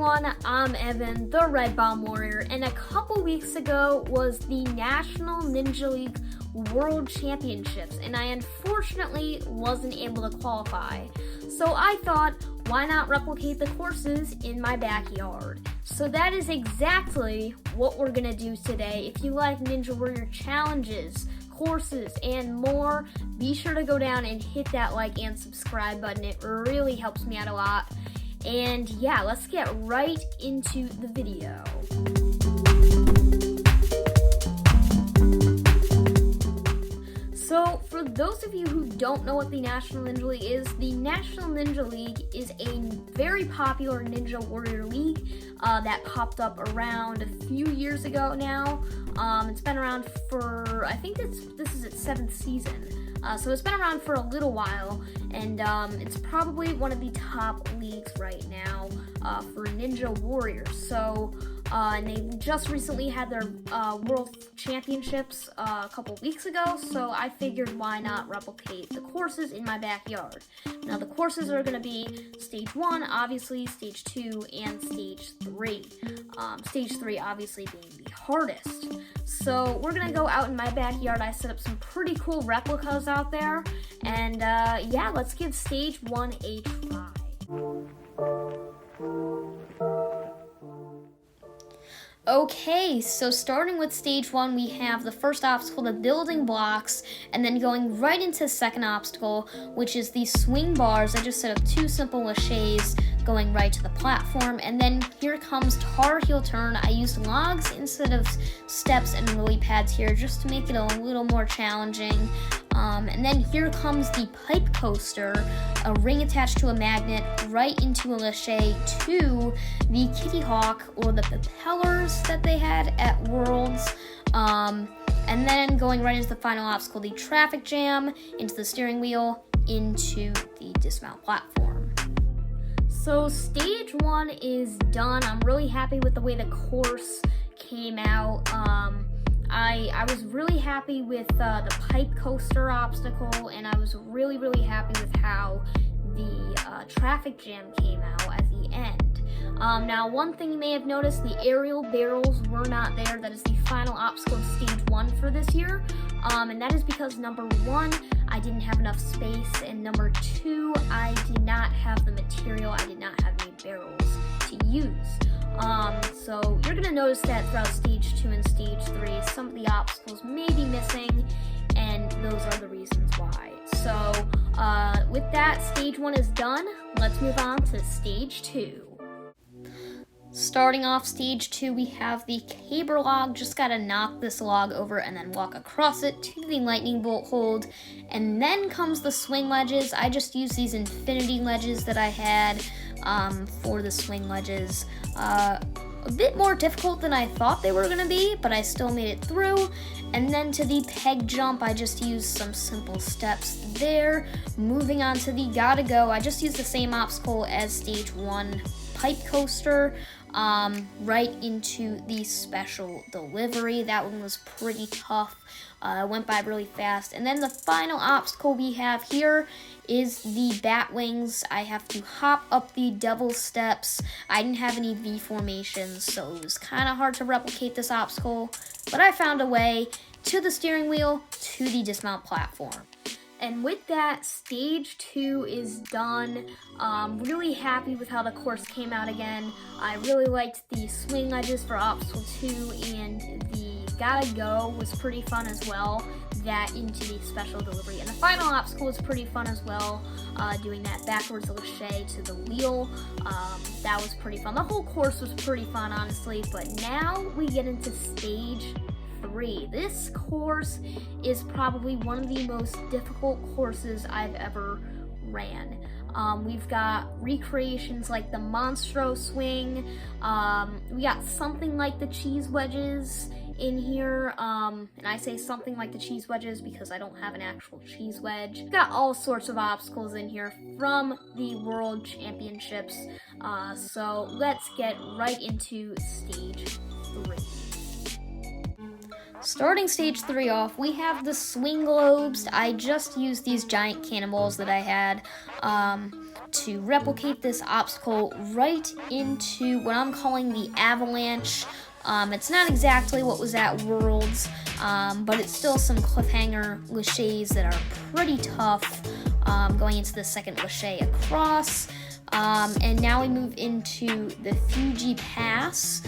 everyone, I'm Evan, the Red Bomb Warrior, and a couple weeks ago was the National Ninja League World Championships, and I unfortunately wasn't able to qualify. So I thought, why not replicate the courses in my backyard? So that is exactly what we're gonna do today. If you like Ninja Warrior challenges, courses, and more, be sure to go down and hit that like and subscribe button. It really helps me out a lot. And yeah, let's get right into the video. So, for those of you who don't know what the National Ninja League is, the National Ninja League is a very popular Ninja Warrior league that popped up around a few years ago now. It's been around for, I think this is its 7th season. So it's been around for a little while, and it's probably one of the top leagues right now for Ninja Warriors. So, and they just recently had their World Championships a couple weeks ago, so I figured why not replicate the courses in my backyard. Now the courses are going to be Stage 1, obviously, Stage 2, and Stage 3. Stage 3 obviously being the hardest. So we're going to go out in my backyard. I set up some pretty cool replicas out there, and yeah, let's give Stage 1 a try. Okay, so starting with Stage 1, we have the first obstacle, the building blocks, and then going right into the second obstacle, which is the swing bars. I just set up 2 simple laches going right to the platform, and then here comes Tar Heel Turn. I used logs instead of steps and lily pads here just to make it a little more challenging. And then here comes the pipe coaster, a ring attached to a magnet right into a lache to the Kitty Hawk, or the propellers that they had at Worlds. And then going right into the final obstacle, the traffic jam, into the steering wheel, into the dismount platform. So Stage 1 is done. I'm really happy with the way the course came out. I was really happy with the pipe coaster obstacle, and I was really happy with how the traffic jam came out at the end. Now, one thing you may have noticed, the aerial barrels were not there. That is the final obstacle of Stage 1 for this year, and that is because number 1, I didn't have enough space, and number 2, I did not have the material. I did not have any barrels to use. So you're going to notice that throughout Stage 2 and Stage 3, some of the obstacles may be missing, and those are the reasons why. So with that, Stage 1 is done. Let's move on to Stage 2. Starting off Stage 2, we have the caber log. Just gotta knock this log over and then walk across it to the lightning bolt hold. And then comes the swing ledges. I just used these infinity ledges that I had for the swing ledges. A bit more difficult than I thought they were gonna be, but I still made it through. And then to the peg jump, I just used some simple steps there. Moving on to the gotta go, I just used the same obstacle as Stage 1 pipe coaster, right into the special delivery. That one was pretty tough. Went by really fast. And then the final obstacle we have here is the bat wings. I have to hop up the devil steps. I didn't have any V formations, so it was kind of hard to replicate this obstacle, but I found a way to the steering wheel, to the dismount platform. And with that, Stage 2 is done. Really happy with how the course came out again. I really liked the swing ledges for Obstacle 2, and the gotta go was pretty fun as well. That into the special delivery. And the final obstacle was pretty fun as well, doing that backwards lache to the wheel. That was pretty fun. The whole course was pretty fun, honestly, but now we get into Stage 3. This course is probably one of the most difficult courses I've ever ran. We've got recreations like the Monstro Swing. We got something like the cheese wedges in here, and I say something like the cheese wedges because I don't have an actual cheese wedge. We've got all sorts of obstacles in here from the World Championships, so let's get right into Stage 3. Starting Stage 3 off, we have the swing globes. I just used these giant cannonballs that I had. to replicate this obstacle right into what I'm calling the avalanche. It's not exactly what was at Worlds, but it's still some cliffhanger laches that are pretty tough, going into the second lache across. And now we move into the Fuji Pass,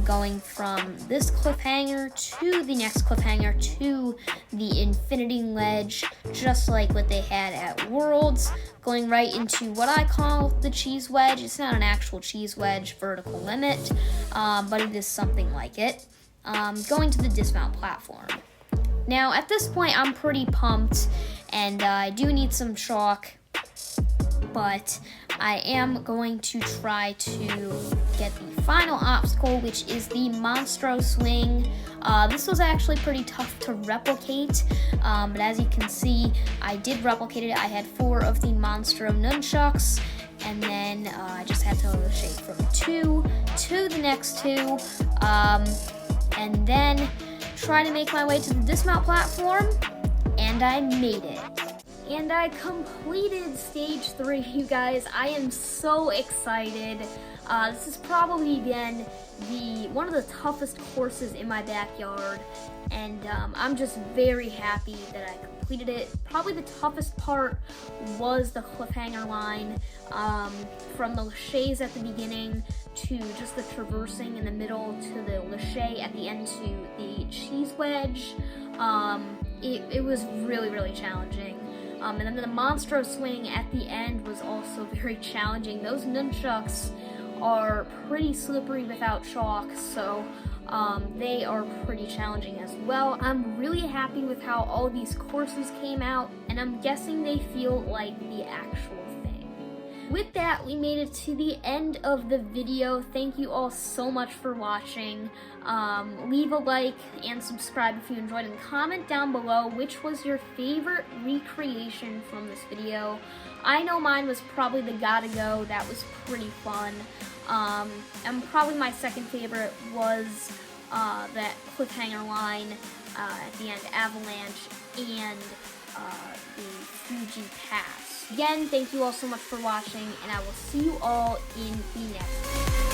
going from this cliffhanger to the next cliffhanger to the Infinity Ledge, just like what they had at Worlds, going right into what I call the cheese wedge. It's not an actual cheese wedge vertical limit, but it is something like it, going to the dismount platform. Now, at this point, I'm pretty pumped, and I do need some chalk, but I am going to try to get the final obstacle, which is the Monstro Swing. This was actually pretty tough to replicate, but as you can see, I did replicate it. I had 4 of the Monstro nunchucks, and then I just had to lache from 2 to the next 2, and then try to make my way to the dismount platform, and I made it. And I completed stage 3, you guys. I am so excited. This has probably been one of the toughest courses in my backyard, and I'm just very happy that I completed it. Probably the toughest part was the cliffhanger line, from the laches at the beginning to just the traversing in the middle to the lache at the end to the cheese wedge. It was really, really challenging. And then the Monstro Swing at the end was also very challenging. Those nunchucks are pretty slippery without chalk, so they are pretty challenging as well. I'm really happy with how all these courses came out, and I'm guessing they feel like the actual thing. With that, we made it to the end of the video. Thank you all so much for watching. Leave a like and subscribe if you enjoyed, and comment down below which was your favorite recreation from this video. I know mine was probably the Gotta Go. That was pretty fun. And probably my second favorite was that cliffhanger line at the end, avalanche, and the Fuji Pass. Again, thank you all so much for watching, and I will see you all in the next video.